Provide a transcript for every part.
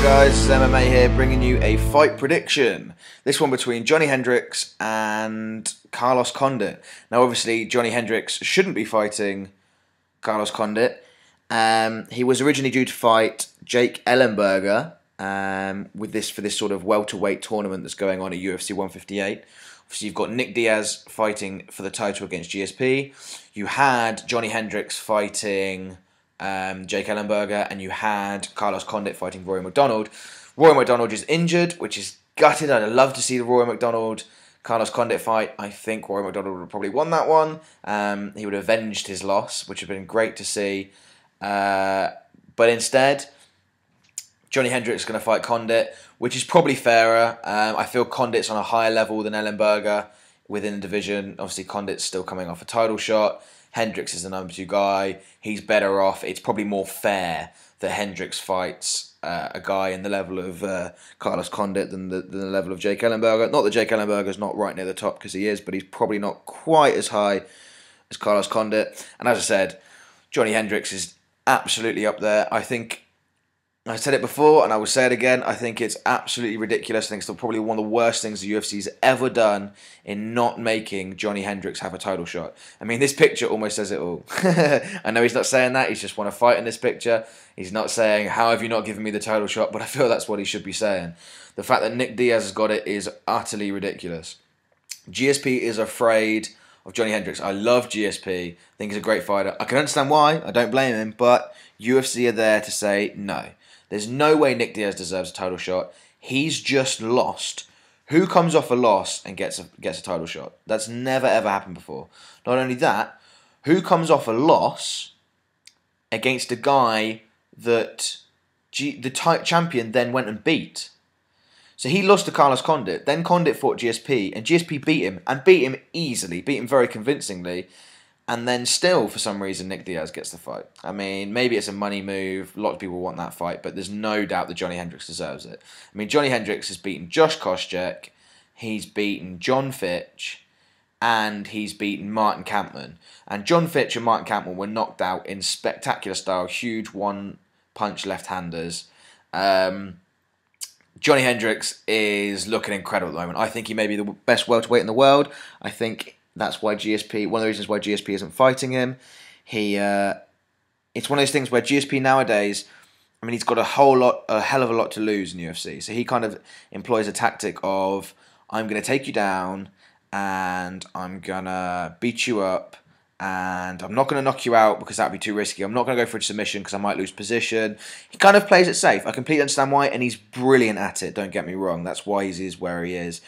Hi guys, this is MMA here bringing you a fight prediction. This one between Johny Hendricks and Carlos Condit. Now obviously Johny Hendricks shouldn't be fighting Carlos Condit. He was originally due to fight Jake Ellenberger for this sort of welterweight tournament that's going on at UFC 158. Obviously you've got Nick Diaz fighting for the title against GSP. You had Johny Hendricks fighting Jake Ellenberger, and you had Carlos Condit fighting Rory McDonald. Rory McDonald is injured, which is gutted. I'd love to see the Rory McDonald Carlos Condit fight. I think Rory McDonald would have probably won that one. He would have avenged his loss, which would have been great to see. But instead, Johny Hendricks is going to fight Condit, which is probably fairer. I feel Condit's on a higher level than Ellenberger within the division. Obviously, Condit's still coming off a title shot. Hendricks is the number 2 guy. He's better off. It's probably more fair that Hendricks fights a guy in the level of Carlos Condit than the level of Jake Ellenberger. Not that Jake Ellenberger's not right near the top, because he is, but he's probably not quite as high as Carlos Condit. And as I said, Johny Hendricks is absolutely up there. I think I said it before, and I will say it again. I think it's absolutely ridiculous. I think it's probably one of the worst things the UFC's ever done in not making Johny Hendricks have a title shot. I mean, this picture almost says it all. I know he's not saying that. He's just want to fight in this picture. He's not saying, how have you not given me the title shot? But I feel that's what he should be saying. The fact that Nick Diaz has got it is utterly ridiculous. GSP is afraid of Johny Hendricks. I love GSP. I think he's a great fighter. I can understand why. I don't blame him. But UFC are there to say no. There's no way Nick Diaz deserves a title shot. He's just lost. Who comes off a loss and gets a title shot? That's never ever happened before. Not only that, who comes off a loss against a guy that the champion then went and beat? So he lost to Carlos Condit. Then Condit fought GSP, and GSP beat him, and beat him easily, beat him very convincingly. And then still, for some reason, Nick Diaz gets the fight. I mean, maybe it's a money move. A lot of people want that fight, but there's no doubt that Johny Hendricks deserves it. I mean, Johny Hendricks has beaten Josh Koscheck, he's beaten John Fitch, and he's beaten Martin Kampmann. And John Fitch and Martin Kampmann were knocked out in spectacular style, huge one-punch left-handers. Johny Hendricks is looking incredible at the moment. I think he may be the best welterweight in the world. I think that's why GSP, one of the reasons why GSP isn't fighting him. It's one of those things where GSP nowadays, I mean, he's got a hell of a lot to lose in UFC. So he kind of employs a tactic of, I'm going to take you down, and I'm going to beat you up, and I'm not going to knock you out because that would be too risky. I'm not going to go for a submission because I might lose position. He kind of plays it safe. I completely understand why, and he's brilliant at it, don't get me wrong. That's why he is where he is.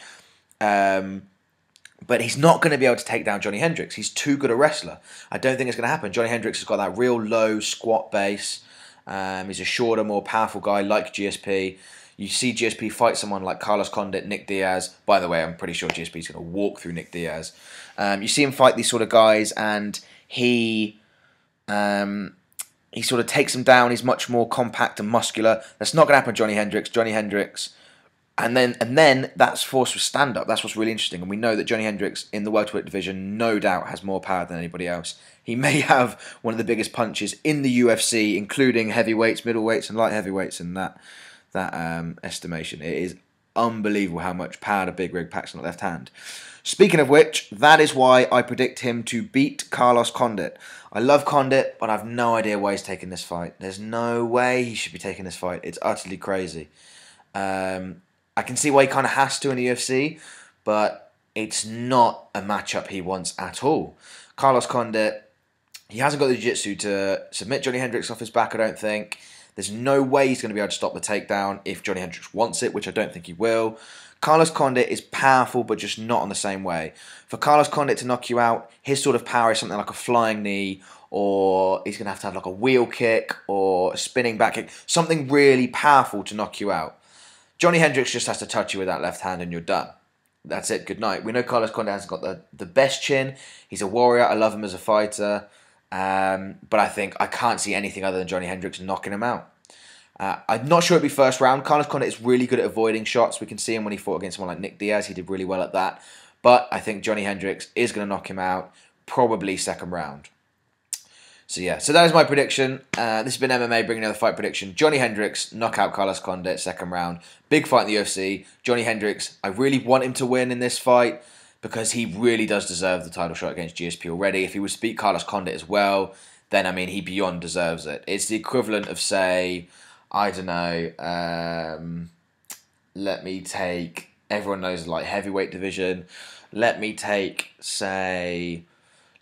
But he's not going to be able to take down Johny Hendricks. He's too good a wrestler. I don't think it's going to happen. Johny Hendricks has got that real low squat base. He's a shorter, more powerful guy like GSP. You see GSP fight someone like Carlos Condit, Nick Diaz. By the way, I'm pretty sure GSP is going to walk through Nick Diaz. You see him fight these sort of guys, and he sort of takes them down. He's much more compact and muscular. That's not going to happen to Johny Hendricks. Johny Hendricks... And then that's forced with stand-up. That's what's really interesting. And we know that Johny Hendricks in the welterweight division no doubt has more power than anybody else. He may have one of the biggest punches in the UFC, including heavyweights, middleweights, and light heavyweights in that estimation. It is unbelievable how much power the big rig packs on the left hand. Speaking of which, that is why I predict him to beat Carlos Condit. I love Condit, but I have no idea why he's taking this fight. There's no way he should be taking this fight. It's utterly crazy. I can see why he kind of has to in the UFC, but it's not a matchup he wants at all. Carlos Condit, he hasn't got the jiu-jitsu to submit Johny Hendricks off his back, I don't think. There's no way he's going to be able to stop the takedown if Johny Hendricks wants it, which I don't think he will. Carlos Condit is powerful, but just not on the same way. For Carlos Condit to knock you out, his sort of power is something like a flying knee, or he's going to have like a wheel kick or a spinning back kick, something really powerful to knock you out. Johny Hendricks just has to touch you with that left hand and you're done. That's it, good night. We know Carlos Condit hasn't got the best chin. He's a warrior. I love him as a fighter. But I can't see anything other than Johny Hendricks knocking him out. I'm not sure it'll be first round. Carlos Condit is really good at avoiding shots. We can see him when he fought against someone like Nick Diaz. He did really well at that. But I think Johny Hendricks is going to knock him out, probably second round. So yeah, so that is my prediction. This has been MMA bringing another fight prediction. Johny Hendricks knockout Carlos Condit, second round. Big fight in the UFC. Johny Hendricks, I really want him to win in this fight because he really does deserve the title shot against GSP already. If he was to beat Carlos Condit as well, then I mean he beyond deserves it. It's the equivalent of, say, I don't know, let me take, everyone knows the light heavyweight division. Let me take, say,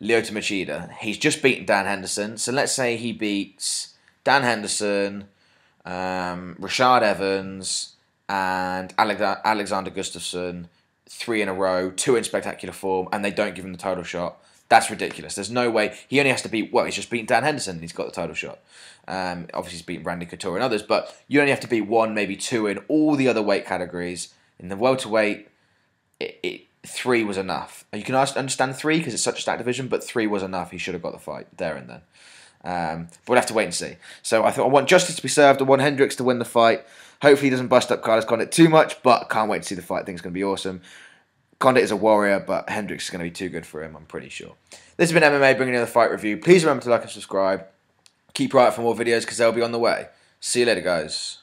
Lyoto Machida. He's just beaten Dan Henderson. So let's say he beats Dan Henderson, Rashad Evans, and Alexander Gustafsson 3 in a row, 2 in spectacular form, and they don't give him the title shot. That's ridiculous. There's no way. He only has to beat, well, he's just beaten Dan Henderson and he's got the title shot. Obviously, he's beaten Randy Couture and others, but you only have to beat 1, maybe 2 in all the other weight categories. In the welterweight, 3 was enough. You can understand 3 because it's such a stacked division, but 3 was enough. He should have got the fight there and then. But we'll have to wait and see. So I want justice to be served. I want Hendricks to win the fight. Hopefully he doesn't bust up Carlos Condit too much, but can't wait to see the fight. I think it's going to be awesome. Condit is a warrior, but Hendricks is going to be too good for him, I'm pretty sure. This has been MMA bringing you the fight review. Please remember to like and subscribe. Keep your eye out for more videos because they'll be on the way. See you later, guys.